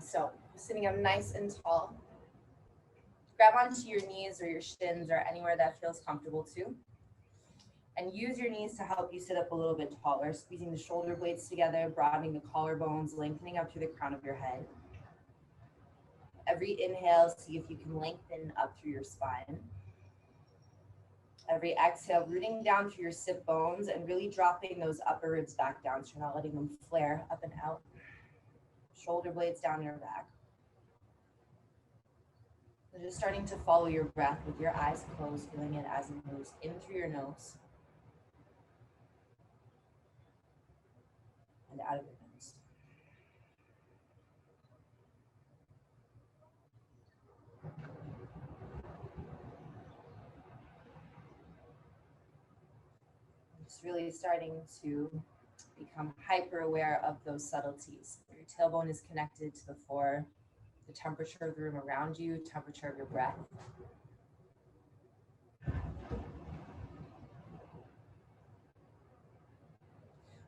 So sitting up nice and tall. Grab onto your knees or your shins or anywhere that feels comfortable too. And use your knees to help you sit up a little bit taller, squeezing the shoulder blades together, broadening the collarbones, lengthening up through the crown of your head. Every inhale, see if you can lengthen up through your spine. Every exhale, rooting down through your sit bones and really dropping those upper ribs back down so you're not letting them flare up and out. Shoulder blades down your back. So just starting to follow your breath with your eyes closed, feeling it as it moves in through your nose and out of your nose. Just really starting to become hyper aware of those subtleties. Your tailbone is connected to the floor, the temperature of the room around you, temperature of your breath.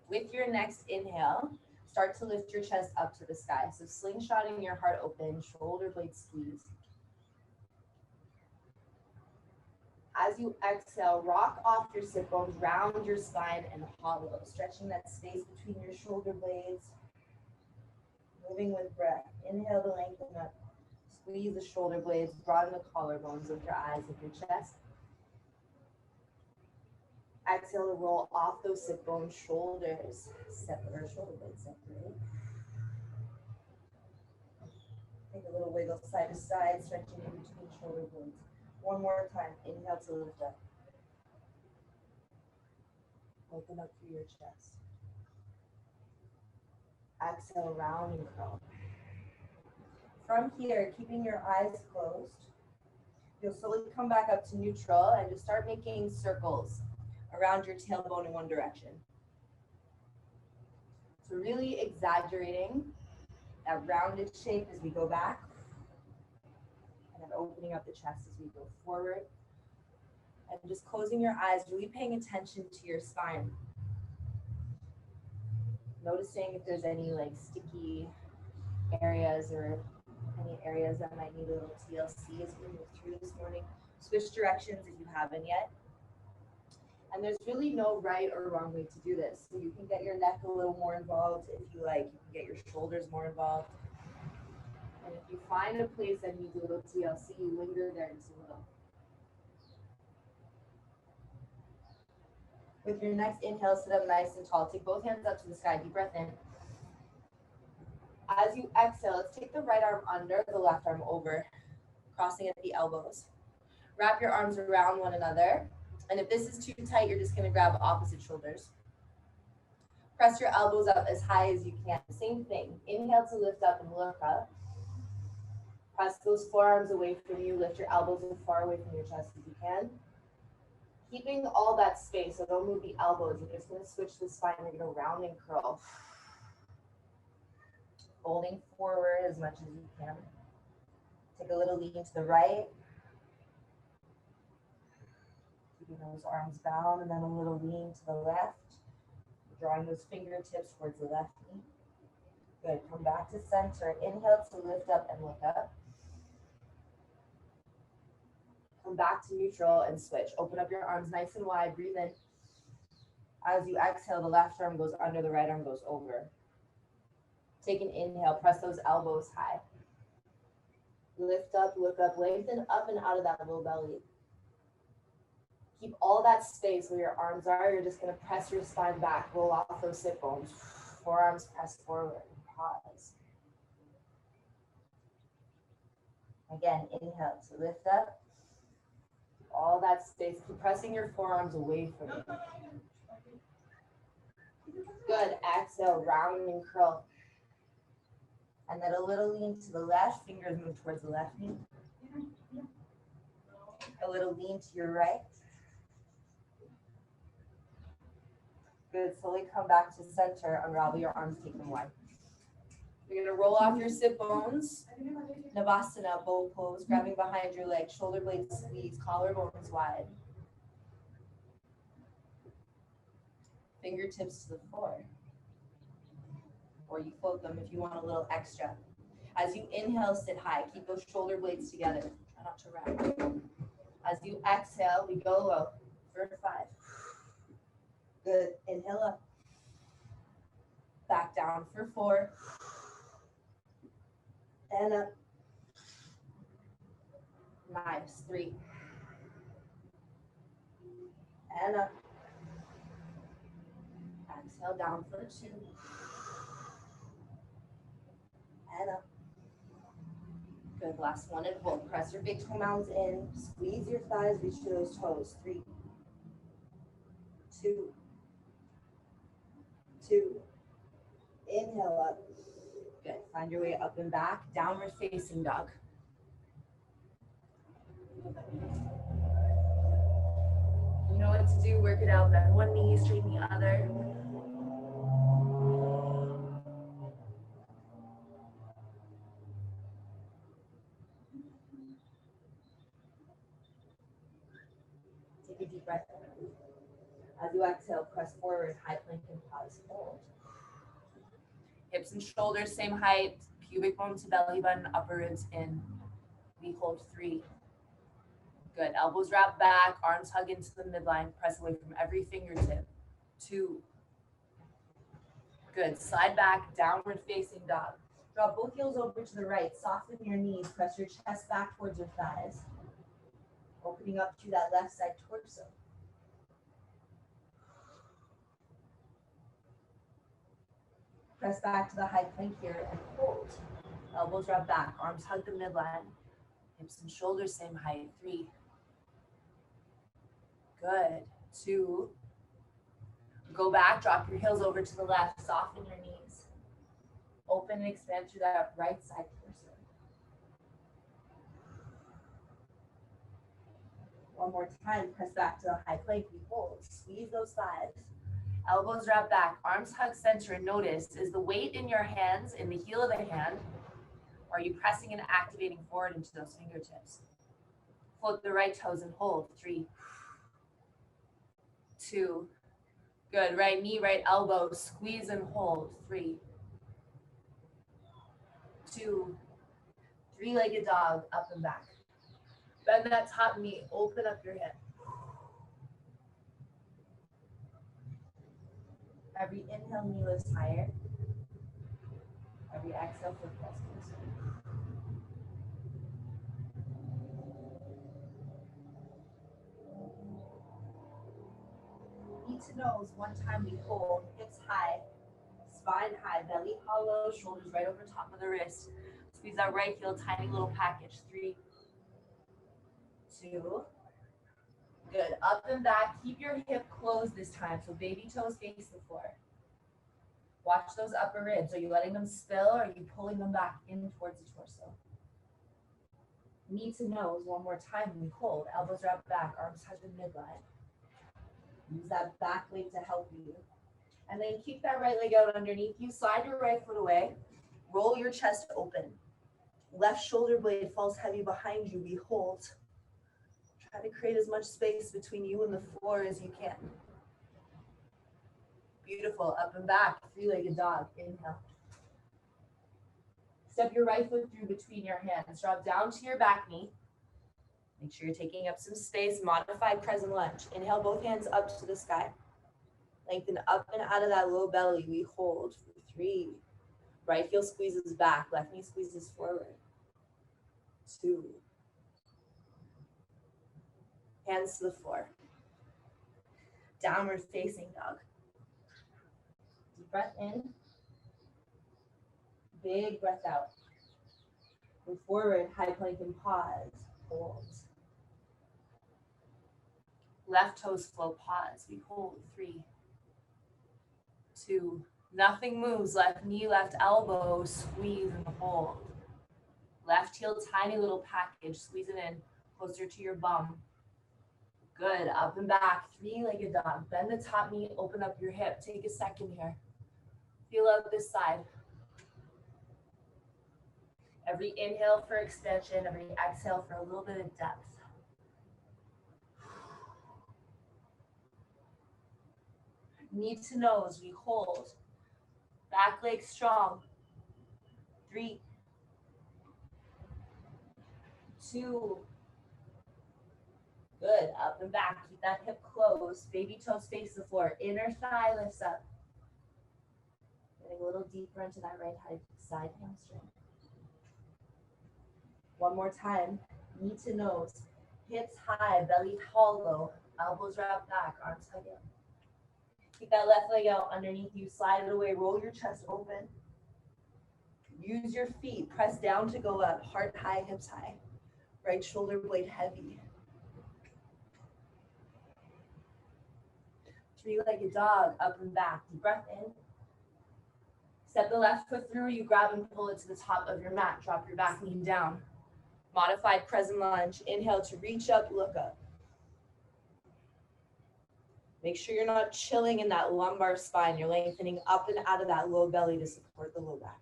With your next inhale, start to lift your chest up to the sky. So slingshotting your heart open, shoulder blades squeezed. As you exhale, rock off your sit bones, round your spine and hollow, stretching that space between your shoulder blades. Moving with breath. Inhale to lengthen up. Squeeze the shoulder blades, broaden the collarbones, lift your eyes, lift your chest. Exhale to roll off those sit bones, shoulders separate, or shoulder blades separate. Take a little wiggle side to side, stretching in between shoulder blades. One more time. Inhale to lift up. Open up through your chest. Exhale, round and curl. From here, keeping your eyes closed, you'll slowly come back up to neutral and just start making circles around your tailbone in one direction. So really exaggerating that rounded shape as we go back, and then opening up the chest as we go forward. And just closing your eyes, really paying attention to your spine. Noticing if there's any like sticky areas or any areas that might need a little TLC as we move through this morning. Switch directions if you haven't yet. And there's really no right or wrong way to do this. So you can get your neck a little more involved if you like. You can get your shoulders more involved. And if you find a place that needs a little TLC, linger there just a little. With your next inhale, sit up nice and tall. Take both hands up to the sky. Deep breath in. As you exhale, let's take the right arm under, the left arm over, crossing at the elbows. Wrap your arms around one another. And if this is too tight, you're just going to grab opposite shoulders. Press your elbows up as high as you can. Same thing. Inhale to lift up and look up. Press those forearms away from you. Lift your elbows as far away from your chest as you can. Keeping all that space, so don't move the elbows. You're just going to switch the spine. You're going to round and curl. Folding forward as much as you can. Take a little lean to the right. Keeping those arms bound, and then a little lean to the left. Drawing those fingertips towards the left knee. Good. Come back to center. Inhale to lift up and look up. Come back to neutral and switch. Open up your arms nice and wide. Breathe in. As you exhale, the left arm goes under, the right arm goes over. Take an inhale. Press those elbows high. Lift up, look up, lengthen up and out of that low belly. Keep all that space where your arms are. You're just going to press your spine back. Roll off those sit bones. Forearms press forward. Pause. Again, inhale to lift up. All that space. Keep pressing your forearms away from you. Good. Exhale, round and curl. And then a little lean to the left. Fingers move towards the left knee. A little lean to your right. Good. Slowly come back to center. Unravel your arms, take them wide. You're going to roll off your sit bones. Navasana, bow pose, grabbing behind your legs, shoulder blades squeeze, collarbones wide. Fingertips to the floor. Or you float them if you want a little extra. As you inhale, sit high. Keep those shoulder blades together. Try not to wrap. As you exhale, we go low for 5. Good. Inhale up. Back down for 4. And up. Nice. 3. And up. Exhale down for 2. And up. Good. Last one and hold. Press your big toe mounds in. Squeeze your thighs. Reach to those toes. 3, 2, 2. Inhale up. Good. Find your way up and back. Downward facing dog. You know what to do. Work it out. Bend one knee, straighten the other. Take a deep breath. As you exhale, press forward, high plank and pause. Hold. Hips and shoulders same height. Pubic bone to belly button, upper ribs in. We hold 3. Good. Elbows wrap back, arms hug into the midline. Press away from every fingertip. 2. Good. Slide back, downward facing dog. Drop both heels over to the right. Soften your knees. Press your chest back towards your thighs. Opening up to that left side torso. Press back to the high plank here and hold. Elbows wrap back, arms hug the midline. Hips and shoulders same height. 3. Good. 2. Go back, drop your heels over to the left, soften your knees. Open and expand through that right side torso. One more time, press back to the high plank, we hold. Squeeze those thighs. Elbows wrap back, arms hug center, and notice, is the weight in your hands, in the heel of the hand, or are you pressing and activating forward into those fingertips? Float the right toes and hold. 3, 2. Good. Right knee, right elbow, squeeze and hold. 3, 2. 3-legged dog, up and back. Bend that top knee, open up your hip. Every inhale, knee lifts higher. Every exhale, foot press closer. Knee to nose, one time we hold, hips high, spine high, belly hollow, shoulders right over top of the wrist. Squeeze that right heel, tiny little package. 3, 2. Good. Up and back. Keep your hip closed this time, so baby toes face the floor. Watch those upper ribs. Are you letting them spill or are you pulling them back in towards the torso? Knee to nose, one more time. We hold. Elbows wrap back, arms touch the midline. Use that back leg to help you. And then keep that right leg out underneath you. Slide your right foot away. Roll your chest open. Left shoulder blade falls heavy behind you. We hold. Try to create as much space between you and the floor as you can. Beautiful. Up and back. 3-legged dog. Inhale. Step your right foot through between your hands. Drop down to your back knee. Make sure you're taking up some space. Modified crescent lunge. Inhale, both hands up to the sky. Lengthen up and out of that low belly. We hold for 3. Right heel squeezes back. Left knee squeezes forward. 2. Hands to the floor. Downward facing dog. Deep breath in. Big breath out. Move forward, high plank and pause. Hold. Left toes flow, pause. We hold. 3, 2. Nothing moves. Left knee, left elbow, squeeze and hold. Left heel, tiny little package. Squeeze it in closer to your bum. Good. Up and back. 3-legged dog. Bend the top knee, open up your hip. Take a second here. Feel out this side. Every inhale for extension, every exhale for a little bit of depth. Knee to nose, we hold. Back leg strong. 3, 2. Good, up and back, keep that hip closed. Baby toes face the floor, inner thigh lifts up. Getting a little deeper into that right side hamstring. One more time, knee to nose, hips high, belly hollow, elbows wrapped back, arms hug in. Keep that left leg out underneath you, slide it away, roll your chest open. Use your feet, press down to go up, heart high, hips high. Right shoulder blade heavy. 3-legged dog, up and back, deep breath in. Step the left foot through, you grab and pull it to the top of your mat, drop your back knee down. Modified crescent lunge, inhale to reach up, look up. Make sure you're not chilling in that lumbar spine. You're lengthening up and out of that low belly to support the low back.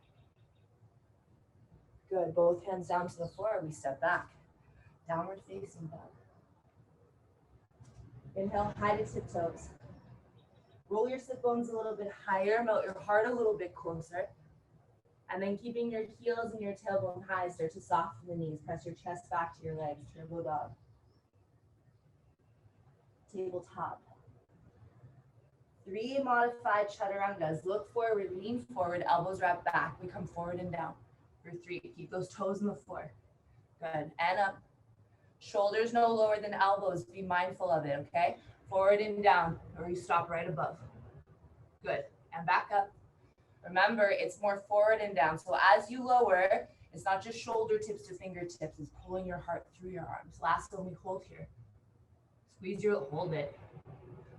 Good, both hands down to the floor, we step back. Downward facing dog. Inhale, high to tiptoes. Roll your sit bones a little bit higher, melt your heart a little bit closer. And then keeping your heels and your tailbone high, start to soften the knees. Press your chest back to your legs, turbo dog. Tabletop. 3 modified chaturangas. Look forward, lean forward, elbows wrap back. We come forward and down. For 3, keep those toes on the floor. Good, and up. Shoulders no lower than elbows, be mindful of it, okay? Forward and down, or you stop right above. Good, and back up. Remember, it's more forward and down. So as you lower, it's not just shoulder tips to fingertips, it's pulling your heart through your arms. Last one, we hold here. Squeeze your, hold it.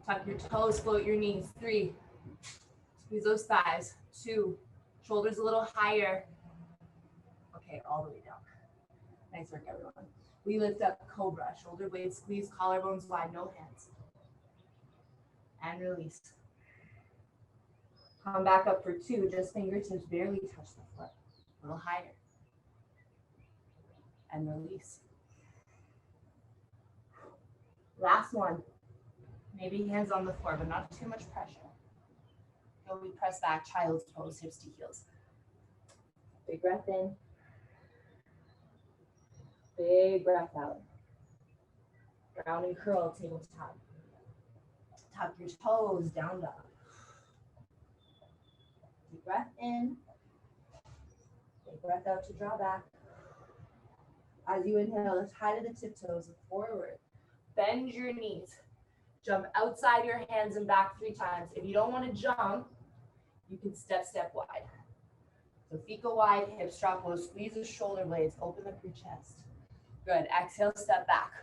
Tuck your toes, float your knees. 3, squeeze those thighs. 2, shoulders a little higher. Okay, all the way down. Nice work, everyone. We lift up cobra, shoulder blades squeeze, collarbones wide, no hands. And release. Come back up for 2, just fingertips barely touch the floor. A little higher. And release. Last one. Maybe hands on the floor, but not too much pressure. Go, we press back, child's pose, hips to heels. Big breath in. Big breath out. Round and curl, tabletop. Tuck your toes, down dog. Deep breath in. Big breath out to draw back. As you inhale, lift high to the tiptoes, forward. Bend your knees. Jump outside your hands and back 3 times. If you don't want to jump, you can step wide. So feet go wide, hips drop low, squeeze the shoulder blades, open up your chest. Good, exhale, step back.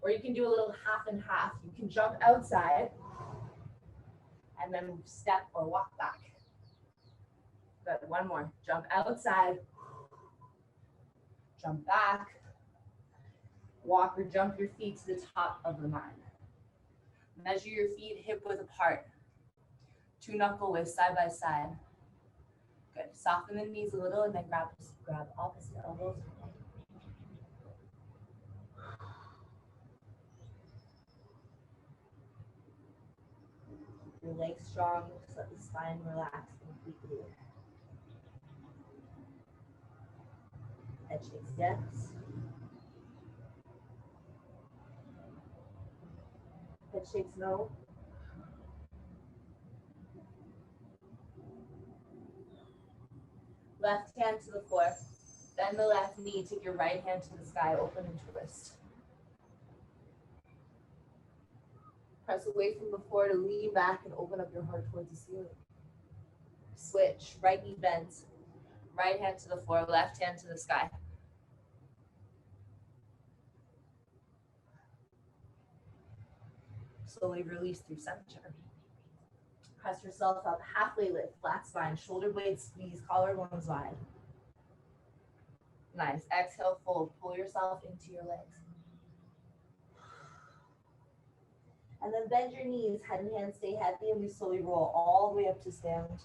Or you can do a little half and half. You can jump outside and then step or walk back. Good, one more. Jump outside, jump back, walk or jump your feet to the top of the mat. Measure your feet hip width apart. 2 knuckle lifts side by side. Good, soften the knees a little and then grab opposite elbows. Your legs strong, just let the spine relax completely. Head shakes, yes. Head shakes, no. Left hand to the floor. Bend the left knee, take your right hand to the sky, open and twist. Press away from the floor to lean back and open up your heart towards the ceiling. Switch, right knee bends. Right hand to the floor, left hand to the sky. Slowly release through center. Press yourself up, halfway lift, flat spine, shoulder blades squeeze, collarbones wide. Nice, exhale, fold, pull yourself into your legs. And then bend your knees, head and hands stay heavy, and we slowly roll all the way up to stand.